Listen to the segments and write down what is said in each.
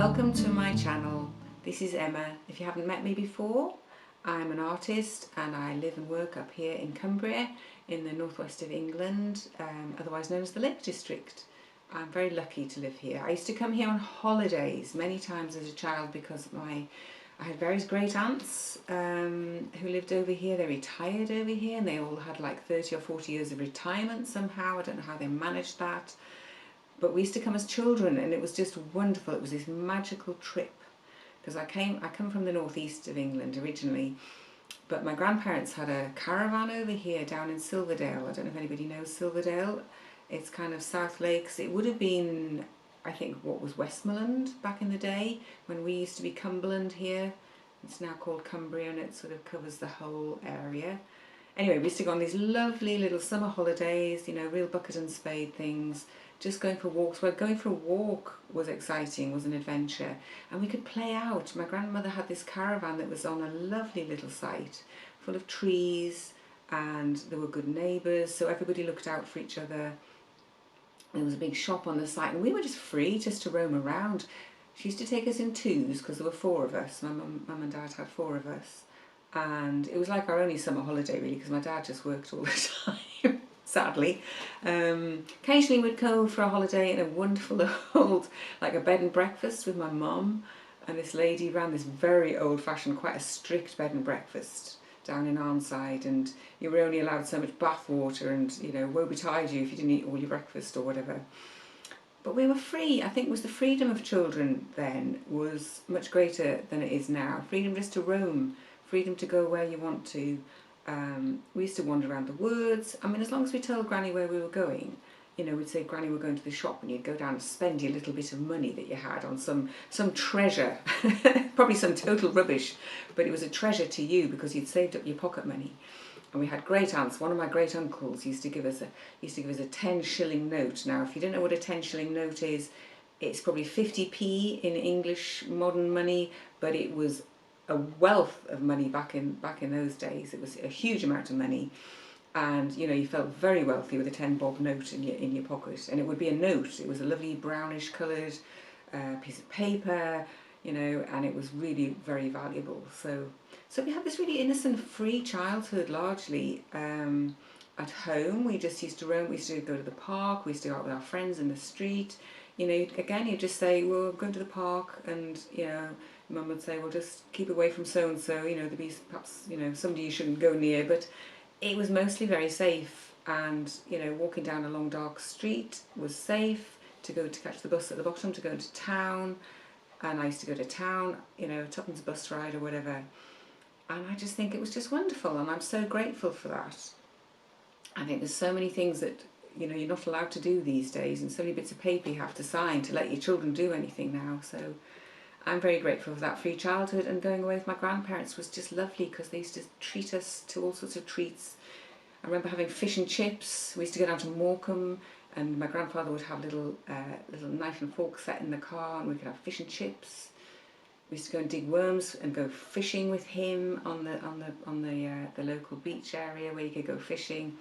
Welcome to my channel. This is Emma. If you haven't met me before, I'm an artist and I live and work up here in Cumbria in the northwest of England, otherwise known as the Lake District. I'm very lucky to live here. I used to come here on holidays many times as a child because I had various great aunts who lived over here. They retired over here and they all had like 30 or 40 years of retirement somehow. I don't know how they managed that. But we used to come as children and it was just wonderful. It was this magical trip because I come from the northeast of England originally, but my grandparents had a caravan over here down in Silverdale. I don't know if anybody knows Silverdale. It's kind of South Lakes. It would have been, I think, what was Westmoreland back in the day when we used to be Cumberland here. It's now called Cumbria and it sort of covers the whole area. Anyway, we used to go on these lovely little summer holidays, you know, real bucket and spade things, just going for walks. Well, going for a walk was exciting, was an adventure, and we could play out. My grandmother had this caravan that was on a lovely little site full of trees, and there were good neighbours, so everybody looked out for each other. There was a big shop on the site, and we were just free just to roam around. She used to take us in twos because there were four of us. My mum and dad had four of us. And it was like our only summer holiday really because my dad just worked all the time, sadly. Occasionally we'd go for a holiday in a wonderful old, like a bed and breakfast with my mum, and this lady ran this very old-fashioned, quite a strict bed and breakfast down in Arnside, and you were only allowed so much bath water and, you know, woe betide you if you didn't eat all your breakfast or whatever. But we were free. I think it was the freedom of children then was much greater than it is now. Freedom just to roam. Freedom to go where you want to. We used to wander around the woods. I mean, as long as we told Granny where we were going, you know, we'd say, Granny, we're going to the shop, and you'd go down and spend your little bit of money that you had on some treasure, probably some total rubbish, but it was a treasure to you because you'd saved up your pocket money. And we had great aunts. One of my great uncles used to give us a 10-shilling note. Now, if you don't know what a 10-shilling note is, it's probably 50p in English modern money, but it was a wealth of money back in those days. It was a huge amount of money, and you know, you felt very wealthy with a 10-bob note in your pocket. And it would be a note. It was a lovely brownish coloured piece of paper, you know, and it was really very valuable. So we had this really innocent, free childhood largely. At home, we just used to roam. We used to go to the park. We used to go out with our friends in the street. You know, again, you just say, well, I'm going to the park, and you know, Mum would say, well, just keep away from so-and-so, you know, there'd be perhaps, you know, somebody you shouldn't go near, but it was mostly very safe. And, you know, walking down a long dark street was safe, to catch the bus at the bottom, to go into town, and I used to go to town, you know, tuppence bus ride or whatever, and I just think it was just wonderful, and I'm so grateful for that. I think there's so many things that, you know, you're not allowed to do these days, and so many bits of paper you have to sign to let your children do anything now, so I'm very grateful for that free childhood. And going away with my grandparents was just lovely because they used to treat us to all sorts of treats. I remember having fish and chips. We used to go down to Morecambe, and my grandfather would have little knife and fork set in the car, and we could have fish and chips. We used to go and dig worms and go fishing with him on the local beach area where you could go fishing.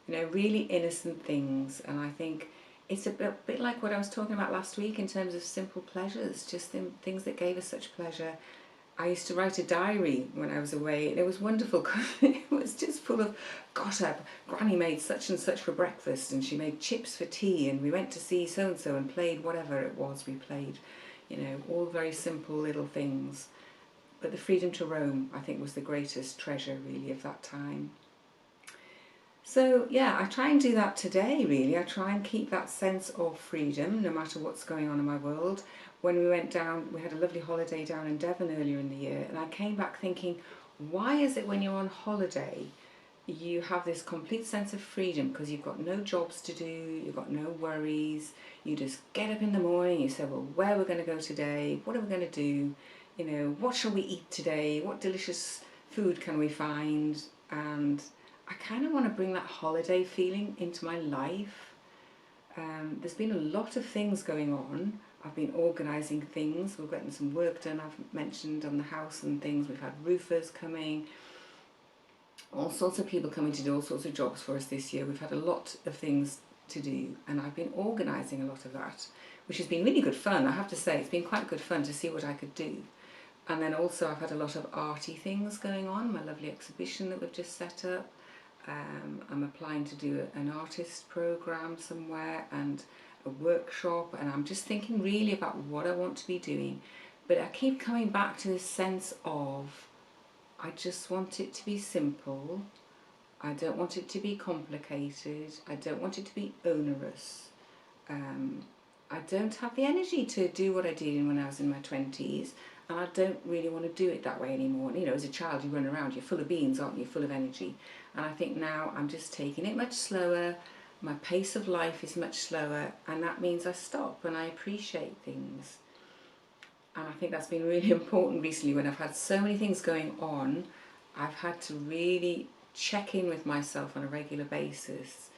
You know, really innocent things. And I think it's a bit like what I was talking about last week in terms of simple pleasures, just things that gave us such pleasure. I used to write a diary when I was away, and it was wonderful because it was just full of, got up, Granny made such and such for breakfast, and she made chips for tea, and we went to see so-and-so and played whatever it was we played. You know, all very simple little things. But the freedom to roam, I think, was the greatest treasure really of that time. So yeah, I try and do that today really. I try and keep that sense of freedom no matter what's going on in my world. When we went down, we had a lovely holiday down in Devon earlier in the year, and I came back thinking, why is it when you're on holiday you have this complete sense of freedom because you've got no jobs to do, you've got no worries, you just get up in the morning, you say, well, where we're going to go today, what are we going to do, you know, what shall we eat today, what delicious food can we find? And I kind of want to bring that holiday feeling into my life. There's been a lot of things going on. I've been organising things. We're getting some work done, I've mentioned, on the house and things. We've had roofers coming. All sorts of people coming to do all sorts of jobs for us this year. We've had a lot of things to do, and I've been organising a lot of that, which has been really good fun. I have to say, it's been quite good fun to see what I could do. And then also I've had a lot of arty things going on, my lovely exhibition that we've just set up. I'm applying to do an artist programme somewhere and a workshop, and I'm just thinking really about what I want to be doing. But I keep coming back to this sense of, I just want it to be simple. I don't want it to be complicated. I don't want it to be onerous. I don't have the energy to do what I did when I was in my 20s, and I don't really want to do it that way anymore. You know, as a child you run around, you're full of beans, aren't you, full of energy. And I think now I'm just taking it much slower, my pace of life is much slower, and that means I stop and I appreciate things. And I think that's been really important recently when I've had so many things going on. I've had to really check in with myself on a regular basis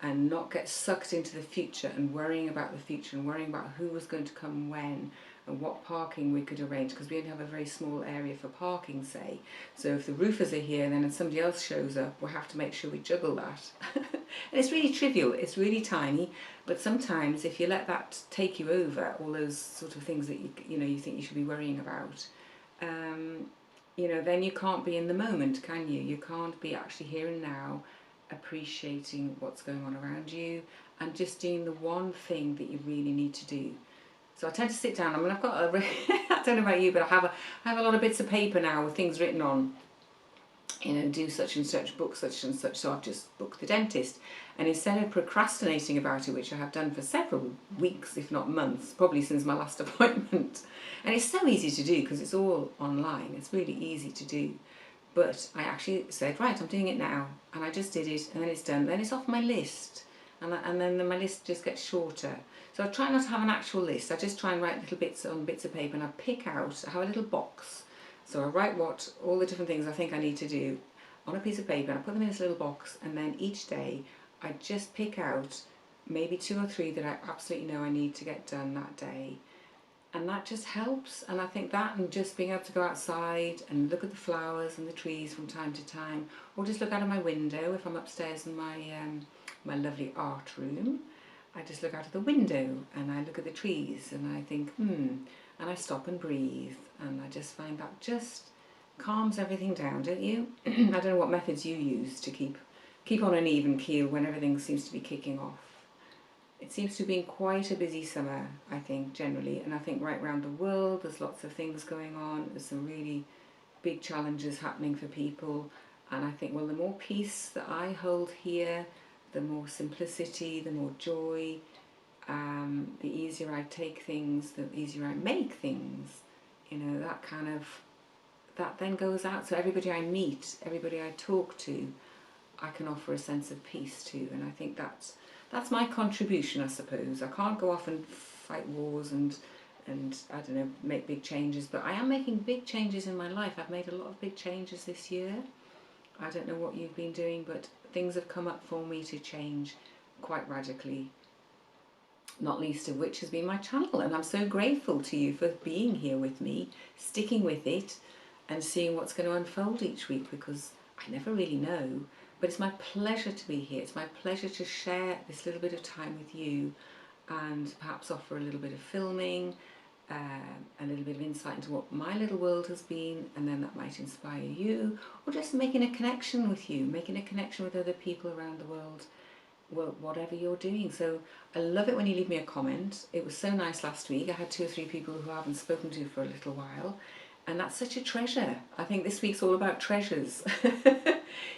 and not get sucked into the future and worrying about the future and worrying about who was going to come when and what parking we could arrange, because we only have a very small area for parking, say. So if the roofers are here then and somebody else shows up, we'll have to make sure we juggle that. And it's really trivial, it's really tiny, but sometimes if you let that take you over, all those sort of things that you think you should be worrying about, then you can't be in the moment, can you? You can't be actually here and now, appreciating what's going on around you and just doing the one thing that you really need to do. So I tend to sit down. I mean, I've got I don't know about you, but I have a lot of bits of paper now with things written on, do such and such, book such and such. So I've just booked the dentist, and instead of procrastinating about it, which I have done for several weeks, if not months, probably since my last appointment, and it's so easy to do because it's all online, it's really easy to do. But I actually said, right, I'm doing it now, and I just did it, and then it's done. Then it's off my list, and then my list just gets shorter. So I try not to have an actual list. I just try and write little bits on bits of paper, and I pick out, I have a little box. So I write all the different things I think I need to do on a piece of paper, and I put them in this little box, and then each day I just pick out maybe 2 or 3 that I absolutely know I need to get done that day. And that just helps, and I think that and just being able to go outside and look at the flowers and the trees from time to time, or just look out of my window if I'm upstairs in my my lovely art room. I just look out of the window and I look at the trees and I think, and I stop and breathe, and I just find that just calms everything down, don't you? I don't know what methods you use to keep on an even keel when everything seems to be kicking off. It seems to have been quite a busy summer, I think, generally, and I think right around the world there's lots of things going on. There's some really big challenges happening for people, and I think, well, the more peace that I hold here, the more simplicity, the more joy, the easier I take things, the easier I make things, that then goes out. So everybody I meet, everybody I talk to, I can offer a sense of peace to, and I think that's my contribution, I suppose. I can't go off and fight wars and I don't know, make big changes, but I am making big changes in my life. I've made a lot of big changes this year. I don't know what you've been doing, but things have come up for me to change quite radically, not least of which has been my channel, and I'm so grateful to you for being here with me, sticking with it and seeing what's going to unfold each week, because I never really know. But it's my pleasure to be here. It's my pleasure to share this little bit of time with you and perhaps offer a little bit of filming, a little bit of insight into what my little world has been, and then that might inspire you, or just making a connection with you, making a connection with other people around the world, well, whatever you're doing. So I love it when you leave me a comment. It was so nice last week. I had 2 or 3 people who I haven't spoken to for a little while, and that's such a treasure. I think this week's all about treasures.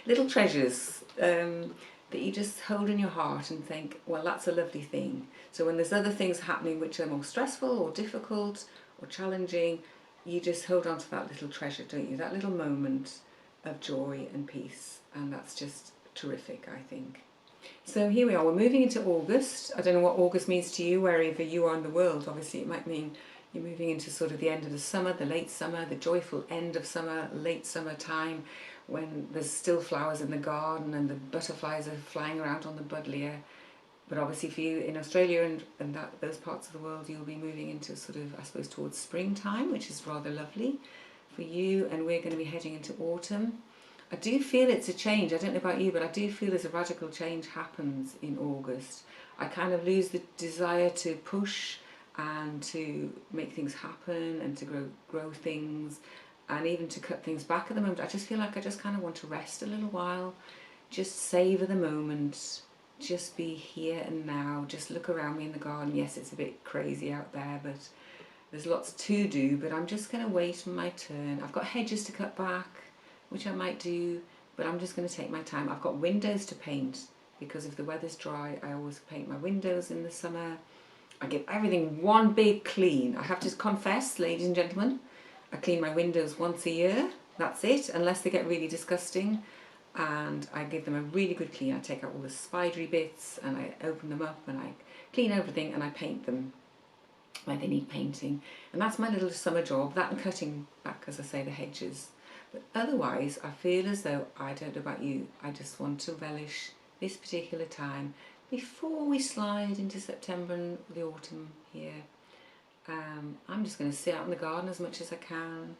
Little treasures that you just hold in your heart and think, well, that's a lovely thing. So when there's other things happening which are more stressful or difficult or challenging, you just hold on to that little treasure, don't you? That little moment of joy and peace, and that's just terrific, I think. So here we are, we're moving into August. I don't know what August means to you, wherever you are in the world. Obviously it might mean you're moving into sort of the end of the summer, the late summer, the joyful end of summer, late summer time, when there's still flowers in the garden and the butterflies are flying around on the buddleia. But obviously for you in Australia and those parts of the world, you'll be moving into sort of, I suppose, towards springtime, which is rather lovely for you, and we're going to be heading into autumn. I do feel it's a change. I don't know about you, but I do feel there's a radical change happens in August. I kind of lose the desire to push and to make things happen and to grow things and even to cut things back at the moment. I just feel like I just kind of want to rest a little while, just savour the moment, just be here and now, just look around me in the garden. Yes, it's a bit crazy out there, but there's lots to do, but I'm just going to wait for my turn. I've got hedges to cut back, which I might do, but I'm just going to take my time. I've got windows to paint because if the weather's dry, I always paint my windows in the summer. I give everything one big clean. I have to confess, ladies and gentlemen, I clean my windows once a year. That's it, unless they get really disgusting. And I give them a really good clean. I take out all the spidery bits and I open them up and I clean everything and I paint them where they need painting. And that's my little summer job, that and cutting back, as I say, the hedges. But otherwise, I feel as though, I don't know about you, I just want to relish this particular time before we slide into September and the autumn here. I'm just going to sit out in the garden as much as I can.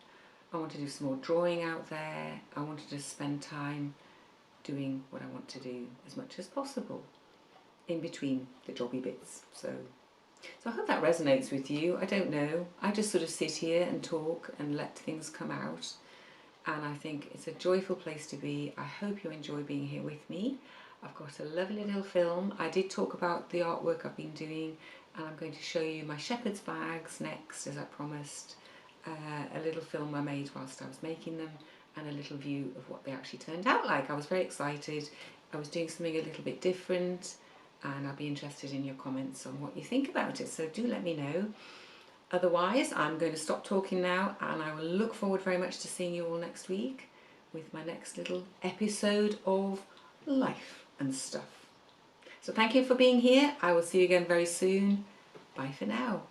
I want to do some more drawing out there. I want to just spend time doing what I want to do as much as possible in between the jobby bits. So I hope that resonates with you. I don't know. I just sort of sit here and talk and let things come out. And I think it's a joyful place to be. I hope you enjoy being here with me. I've got a lovely little film. I did talk about the artwork I've been doing, and I'm going to show you my shepherd's bags next, as I promised. A little film I made whilst I was making them, and a little view of what they actually turned out like. I was very excited. I was doing something a little bit different, and I'll be interested in your comments on what you think about it, so do let me know. Otherwise, I'm going to stop talking now, and I will look forward very much to seeing you all next week with my next little episode of Life and Stuff. So thank you for being here. I will see you again very soon. Bye for now.